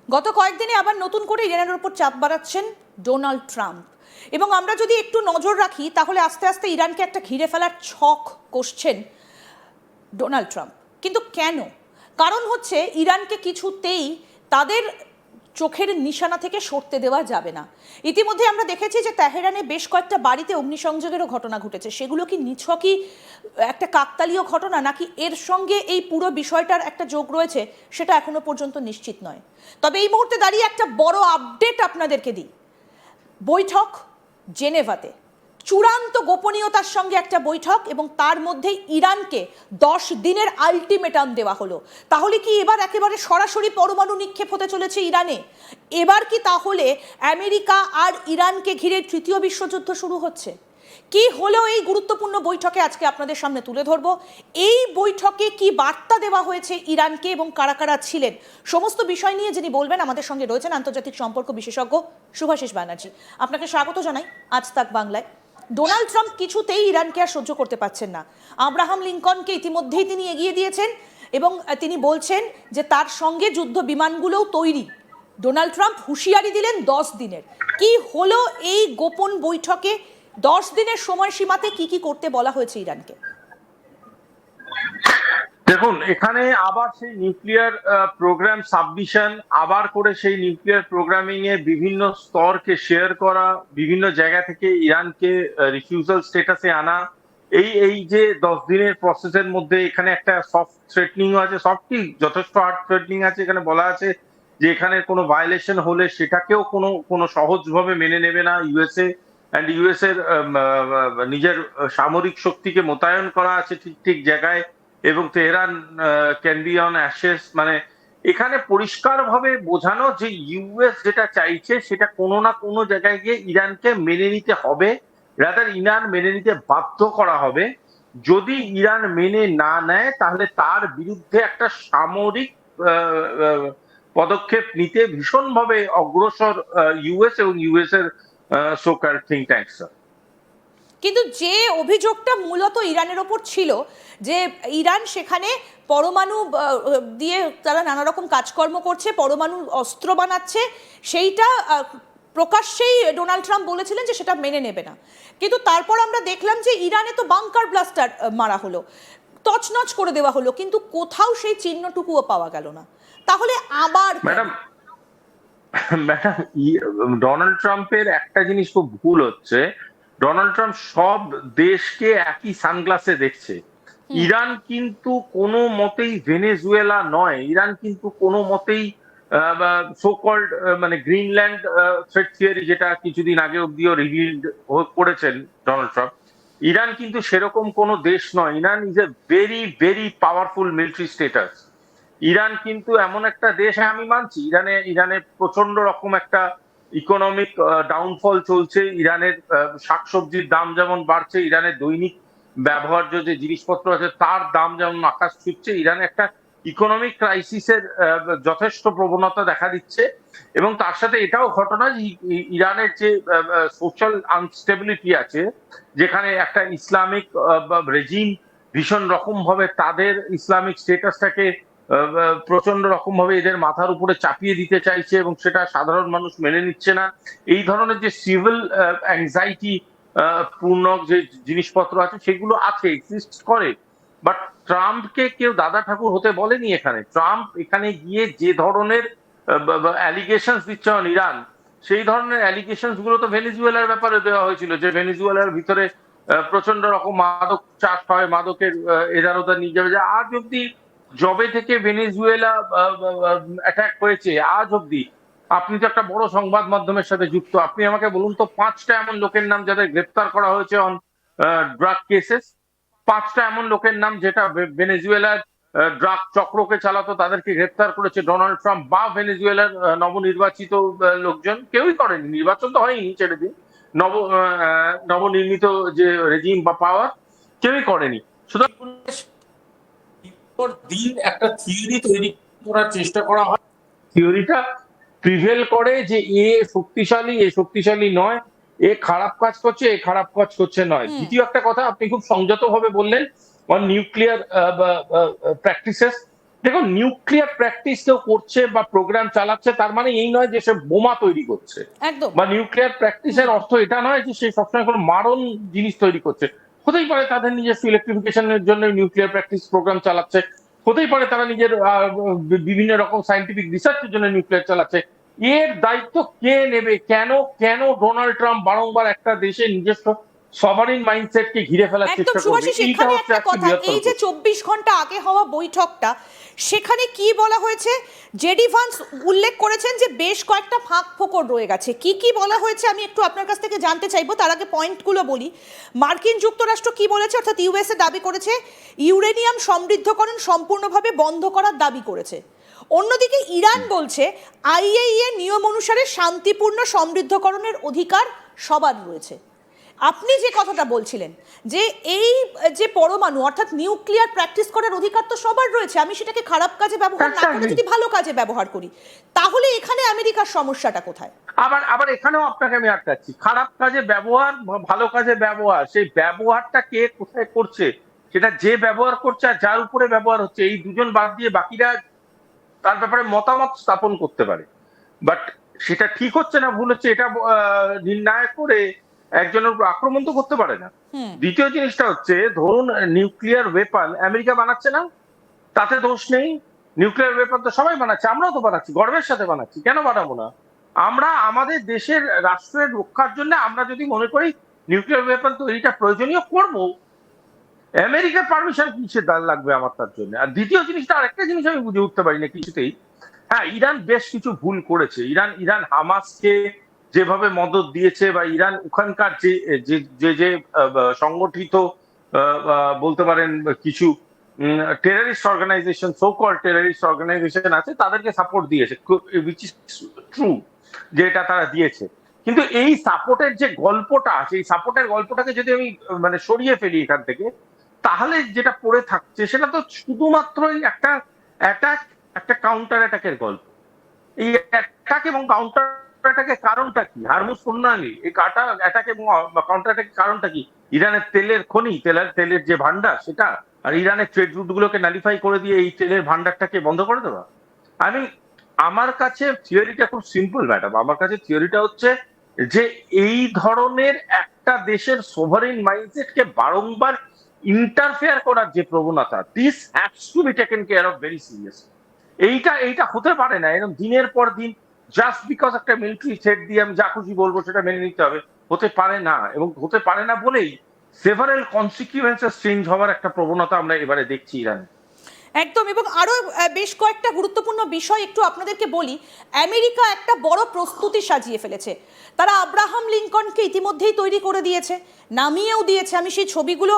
গত কয়েকদিনে আবার নতুন করে ইরানের উপর চাপ বাড়াচ্ছেন ডোনাল্ড ট্রাম্প। এবং আমরা যদি একটু নজর রাখি তাহলে আস্তে আস্তে ইরানকে একটা ঘিরে ফেলার ছক কষছেন ডোনাল্ড ট্রাম্প। কিন্তু কেন? কারণ হচ্ছে ইরানকে কিছুতেই তাদের চোখের নিশানা থেকে সরতে দেওয়া যাবে না। ইতিমধ্যে আমরা দেখেছি যে তেহরানে বেশ কয়েকটা বাড়িতে অগ্নিসংযোগেরও ঘটনা ঘটেছে। সেগুলো কি নিছকই একটা কাকতালীয় ঘটনা, নাকি এর সঙ্গে এই পুরো বিষয়টার একটা যোগ রয়েছে, সেটা এখনো পর্যন্ত নিশ্চিত নয়। তবে এই মুহূর্তে দাঁড়িয়ে একটা বড় আপডেট আপনাদেরকে দিই। বৈঠক জেনেভাতে, চূড়ান্ত গোপনীয়তার সঙ্গে একটা বৈঠক, এবং তার মধ্যে ইরানকে 10 দিনের আলটিমেটাম দেওয়া হলো। তাহলে কি এবার একেবারে সরাসরি পরমাণু নিক্ষেপ হতে চলেছে ইরানে? এবার কি তাহলে আমেরিকা আর ইরানকে ঘিরে তৃতীয় বিশ্বযুদ্ধ শুরু হচ্ছে? কি হলো এই গুরুত্বপূর্ণ বৈঠকে, আজকে আপনাদের সামনে তুলে ধরবো। এই বৈঠকে কি বার্তা দেওয়া হয়েছে ইরানকে এবং কারা কারা ছিলেন, সমস্ত বিষয় নিয়ে যিনি বলবেন আমাদের সঙ্গে রয়েছেন আন্তর্জাতিক সম্পর্ক বিশেষজ্ঞ শুভাশিস ব্যানার্জি। আপনাকে স্বাগত জানাই আজ তাক বাংলায়। ডোনাল্ড ট্রাম্প কিছুতেই ইরানকে আর সহ্য করতে পারছেন না। আব্রাহাম লিঙ্কনকে ইতিমধ্যেই তিনি এগিয়ে দিয়েছেন এবং তিনি বলছেন যে তার সঙ্গে যুদ্ধ বিমানগুলোও তৈরি। ডোনাল্ড ট্রাম্প হুঁশিয়ারি দিলেন 10 দিনের। কি হলো এই গোপন বৈঠকে? 10 দিনের সময়সীমাতে কি কি করতে বলা হয়েছে ইরানকে? দেখুন, এখানে আবার সেই নিউক্লিয়ার প্রোগ্রাম সাবমিশন, আবার করে সেই নিউক্লিয়ার প্রোগ্রামিং এ বিভিন্ন স্তরকে শেয়ার করা, বিভিন্ন জায়গা থেকে ইরানকে রিফিউজাল স্ট্যাটাসে আনা, এই এই যে 10 দিনের প্রসেসের মধ্যে এখানে একটা সফট থ্রেটনিং আছে, সফট কি যথেষ্ট হার্ড থ্রেটনিং আছে। এখানে বলা আছে যে এখানে কোনো ভায়োলেশন হলে সেটাকেও কোনো সহজভাবে মেনে নেবে না ইউএসএ। অ্যান্ড ইউএস এর নিজের সামরিক শক্তিকে মোতায়েন করা আছে ঠিক ঠিক জায়গায়, এবং Tehran can be on Ashes. মানে এখানে পরিষ্কারভাবে বোঝানো যে ইউএস যেটা চাইছে সেটা কোনো না কোনো জায়গায় গিয়ে ইরানকে মেনে নিতে হবে, রাদার ইরান মেনে নিতে বাধ্য করা হবে। যদি ইরান মেনে না নেয় তাহলে তার বিরুদ্ধে একটা সামরিক পদক্ষেপ নিতে ভীষণভাবে অগ্রসর ইউএস এবং ইউএস এর সোকার থিঙ্ক ট্যাঙ্কস। কিন্তু যে অভিযোগটা মূলত ইরানের ওপর ছিল, যে ইরান সেখানে পরমাণু দিয়ে তারা নানা রকম কাজকর্ম করছে, পরমাণু অস্ত্র বানাচ্ছে, সেইটা প্রকাশ্যেই ডোনাল্ড ট্রাম্প বলেছিলেন যে সেটা মেনে নেবে না। কিন্তু তারপর আমরা দেখলাম যে ইরানে তো বাংকার ব্লাস্টার মারা হলো, তছনছ করে দেওয়া হলো, কিন্তু কোথাও সেই চিহ্নটুকুও পাওয়া গেল না। তাহলে আবার ম্যাডাম, ম্যাডাম, ডোনাল্ড ট্রাম্পের একটা জিনিস খুব ভুল হচ্ছে। ডোনাল্ড ট্রাম্প সব দেশকে একই সানগ্লাসে দেখছে। ইরান কিন্তু কোনো মতেই ভেনেজুয়েলা নয়। ইরান কিন্তু কোনো মতেই সো কল্ড মানে গ্রিনল্যান্ড থ্রেট থিওরি, যেটা কিছুদিন আগে অব্দিও রিভিল করেছেন ডোনাল্ড ট্রাম্প, ইরান কিন্তু সেরকম কোনো দেশ নয়। Iran is a very very powerful military status. Iran কিন্তু এমন একটা দেশ, আমি মানছি ইরানের প্রচন্ড রকম একটা ইকোনমিক ডাউনফল চলছে। ইরানের শাকসবজির দাম যেমন বাড়ছে, ইরানের দৈনিক ব্যবহার্য যে জিনিসপত্র আছে তার দাম যেমন আকাশ ছুঁচ্ছে, ইরানে একটা ইকোনমিক ক্রাইসিসের যথেষ্ট প্রবণতা দেখা দিচ্ছে। এবং তার সাথে এটাও ঘটনা যে ইরানের যে সোশ্যাল আনস্টেবিলিটি আছে, যেখানে একটা ইসলামিক রেজিম ভীষণ রকম ভাবে তাদের ইসলামিক স্টেটাসটাকে প্রচন্ড রকম ভাবে এদের মাথার উপরে চাপিয়ে দিতে চাইছে, এবং সেটা সাধারণ মানুষ মেনে নিচ্ছে না। এই ধরনের যে সিভিল অ্যাংজাইটি পূর্ণ যে জিনিসপত্র আছে সেগুলো আছে, এক্সিস্ট করে। বাট ট্রাম্পকে কেউ দাদা ঠাকুর হতে বলেনি। এখানে ট্রাম্প এখানে গিয়ে যে ধরনের অ্যালিগেশন দিচ্ছে অন ইরান, সেই ধরনের অ্যালিগেশন গুলো তো ভেনেজুয়েলার ব্যাপারে দেওয়া হয়েছিল, যে ভেনেজুয়েলার ভিতরে প্রচন্ড রকম মাদক চাষ হয়, মাদকের এদারতা নিয়ে যাবে। যে আজ অব্দি জবে থেকে ভেনেজুয়েলা অ্যাটাক হয়েছে আজ অব্দি, আপনি তো একটা বড় সংবাদ মাধ্যমের সাথে যুক্ত, আপনি আমাকে বলুন তো 5টা এমন লোকের নাম যাদের গ্রেপ্তার করা হয়েছে অন ড্রাগ কেসেস। 5টা এমন লোকের নাম যেটা ভেনেজুয়েলার ড্রাগ চক্রকে চালাতো, তাদেরকে গ্রেপ্তার করেছে ডোনাল্ড ট্রাম্প বা ভেনেজুয়েলার নবনির্বাচিত লোকজন। কেউই করেনি, নির্বাচন তো হয়নি, ছেড়ে দিন, নবনির্মিত যে রেজিম বা পাওয়ার, কেউই করেনি। সুতরাং দিন একটা থিওরি তৈরি করার চেষ্টা করা হয়, থিওরিটা প্রিভেল করে যে এ শক্তিশালী, এ শক্তিশালী নয়, এ খারাপ কাজ করছে, এ খারাপ কাজ করছে নয়। দ্বিতীয় একটা কথা আপনি খুব সংযত ভাবে বললেন অন নিউক্লিয়ার প্র্যাকটিসেস। দেখুন, নিউক্লিয়ার প্র্যাকটিস কেউ করছে বা প্রোগ্রাম চালাচ্ছে তার মানে এই নয় যে সে বোমা তৈরি করছে, একদম। বা নিউক্লিয়ার প্র্যাকটিসের অর্থ এটা নয় যে সে সবসময় কোনো মারণ জিনিস তৈরি করছে। হতেই পারে তাদের নিজস্ব ইলেকট্রিফিকেশনের জন্য নিউক্লিয়ার প্র্যাকটিস প্রোগ্রাম চালাচ্ছে, হতেই পারে তারা নিজের বিভিন্ন রকম সায়েন্টিফিক রিসার্চের জন্য নিউক্লিয়ার চালাচ্ছে। এর দায়িত্ব কে নেবে? কেন কেন ডোনাল্ড ট্রাম্প বারংবার একটা দেশের নিজস্ব সভারিন মাইন্ডসেটকে ঘিরে ফেলার একদম চেষ্টা করবে? শুভাশিস, এইটা এখানে হচ্ছে একটা একটা কথা, বৃহত্তর এই যে প্রশ্ন। 24 ঘন্টা আগে হওয়া বৈঠকটা, সেখানে কি বলা হয়েছে? জেডি ভান্স উল্লেখ করেছেন যে বেশ কয়েকটা ফাঁক ফোকর রয়ে গেছে। কি কি বলা হয়েছে আমি একটু আপনার কাছ থেকে জানতে চাইবো, তার আগে পয়েন্টগুলো বলি। মার্কিন যুক্তরাষ্ট্র কি বলেছে, অর্থাৎ ইউএসএ দাবি করেছে ইউরেনিয়াম সমৃদ্ধকরণ সম্পূর্ণভাবে বন্ধ করার দাবি করেছে। অন্যদিকে ইরান বলছে আইএইএ নিয়ম অনুসারে শান্তিপূর্ণ সমৃদ্ধকরণের অধিকার সবার রয়েছে। আপনি যে কথাটা বলছিলেন যে এই যে পরমাণু অর্থাৎ নিউক্লিয়ার প্র্যাকটিস করার অধিকার তো সবার রয়েছে, আমি সেটাকে খারাপ কাজে ব্যবহার না করে যদি ভালো কাজে ব্যবহার করি, তাহলে এখানে আমেরিকার সমস্যাটা কোথায়? আবার আবার এখানেও আপনাকে আমি আটকাচ্ছি, খারাপ কাজে ব্যবহার ভালো কাজে ব্যবহার, সেই ব্যবহারটা কে কোথায় করছে, সেটা যে ব্যবহার করছে আর যার উপরে ব্যবহার হচ্ছে, এই দুজন বাদ দিয়ে বাকিরা তার ব্যাপারে মতামত স্থাপন করতে পারে। বাট সেটা ঠিক হচ্ছে না ভুল হচ্ছে এটা নির্ণয় করে একজনের উপর আক্রমণ তো করতে পারে না। দ্বিতীয় জিনিসটা হচ্ছে, ধরুন নিউক্লিয়ার ওয়েপন আমেরিকা বানাচ্ছে না, তাতে দোষ নেই। নিউক্লিয়ার ওয়েপন তো সবাই বানাচ্ছে, আমরাও তো বানাচ্ছি, গর্বের সাথে বানাচ্ছি, কেন বানাবো না? আমরা আমাদের দেশের রাষ্ট্রের রক্ষার জন্য আমরা যদি মনে করি নিউক্লিয়ার ওয়েপন তৈরিটা প্রয়োজনীয়, করবো। আমেরিকার পারমিশন কিসের লাগবে আমার তার জন্য? আর দ্বিতীয় জিনিসটা, আরেকটা জিনিস আমি বুঝে উঠতে পারি না কিছুতেই। হ্যাঁ, ইরান বেশ কিছু ভুল করেছে। ইরান ইরান হামাসকে যেভাবে মদদ দিয়েছে, বা ইরান ওখানকার যে যে যে যে সংগঠিত বলতে পারেন কিছু terrorist organization, so call terrorist organization আছে, তাদেরকে সাপোর্ট দিয়েছে, উইচ ইজ ট্রু যে এটা তারা দিয়েছে। কিন্তু এই সাপোর্টের যে গল্পটা, সেই সাপোর্টের গল্পটাকে যদি আমি মানে সরিয়ে ফেলি এখান থেকে, তাহলে যেটা পড়ে থাকছে সেটা তো শুধুমাত্রই একটা অ্যাটাক, একটা কাউন্টার অ্যাটাকের গল্প। এই অ্যাটাক এবং কাউন্টার অ্যাটাকের কারণটা কি? হারমুজ প্রণালী, এই অ্যাটাক এবং কাউন্টার অ্যাটাকের কারণটা কি? ইরানের তেলের খনি, তেলের যে ভান্ডার সেটা, আর ইরানের ট্রেড রুট গুলোকে নালিফাই করে দিয়ে এই তেলের ভান্ডারটাকে বন্ধ করে দেওয়া। আমি আমার কাছে থিওরিটা খুব সিম্পল ম্যাডাম। আমার কাছে থিওরিটা হচ্ছে যে এই ধরনের একটা দেশের সোভারিন মাইন্ডসেটকে বারংবার ইন্টারফেয়ার করার যে প্রবণতা, this has to be taken care of very seriously. এইটা হতে পারে না এরকম দিনের পর দিন জাস্ট বিকজ একটা মিলিটারি থ্রেট দিয়ে আমি যা খুশি বলবো সেটা মেনে নিতে হবে, হতে পারে না। এবং হতে পারে না বলেই সেভারেল কনসিকুয়েন্সেস চেঞ্জ হওয়ার একটা প্রবণতা আমরা এবারে দেখছি ইরানে। একদম। এবং আরো বেশ কয়েকটা গুরুত্বপূর্ণ বিষয় একটু আপনাদেরকে বলি। আমেরিকা একটা বড় প্রস্তুতি সাজিয়ে ফেলেছে। তারা আব্রাহাম লিঙ্কনকে ইতিমধ্যেই তৈরি করে দিয়েছে, নামিয়েও দিয়েছে। আমি সেই ছবিগুলো